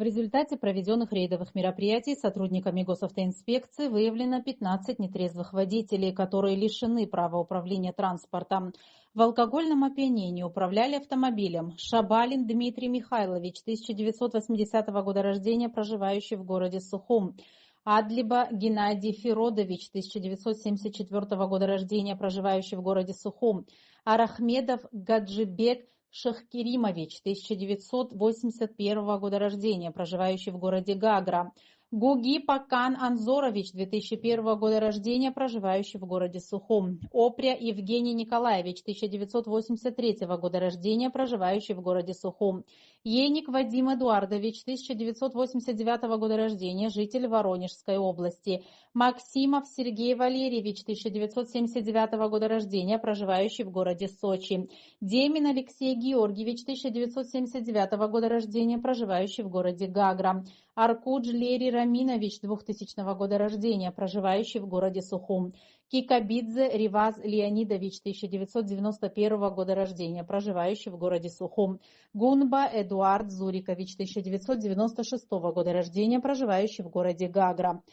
В результате проведенных рейдовых мероприятий сотрудниками госавтоинспекции выявлено 15 нетрезвых водителей, которые лишены права управления транспортом. В алкогольном опьянении управляли автомобилем Шабалин Дмитрий Михайлович, 1980 года рождения, проживающий в городе Сухум. Адлиба Геннадий Фиродович, 1974 года рождения, проживающий в городе Сухум. Арахмедов Гаджибек Шахкеримович, 1981 года рождения, проживающий в городе Гагра. Гуги Пакан Анзорович, 2001 года рождения, проживающий в городе Сухум. Опря Евгений Николаевич, 1983 года рождения, проживающий в городе Сухум. Ейник Вадим Эдуардович, 1989 года рождения, житель Воронежской области. Максимов Сергей Валерьевич, 1979 года рождения, проживающий в городе Сочи. Демин Алексей Георгиевич, 1979 года рождения, проживающий в городе Гагра. Аркудж Лери Раминович, 2000 года рождения, проживающий в городе Сухум. Кикабидзе Риваз Леонидович, 1991 года рождения, проживающий в городе Сухум. Гунба Эдуард Зурикович, 1996 года рождения, проживающий в городе Гагра.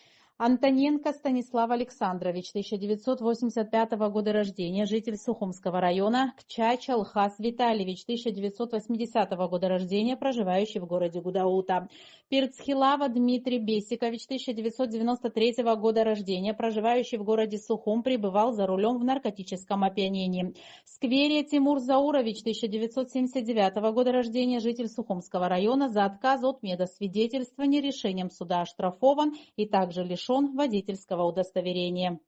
Антоненко Станислав Александрович, 1985 года рождения, житель Сухумского района. Кчач Алхас Витальевич, 1980 года рождения, проживающий в городе Гудаута. Перцхилава Дмитрий Бесикович, 1993 года рождения, проживающий в городе Сухум, пребывал за рулем в наркотическом опьянении. Скверия Тимур Заурович, 1979 года рождения, житель Сухумского района, за отказ от медосвидетельствования решением суда оштрафован и также лишен водительского удостоверения.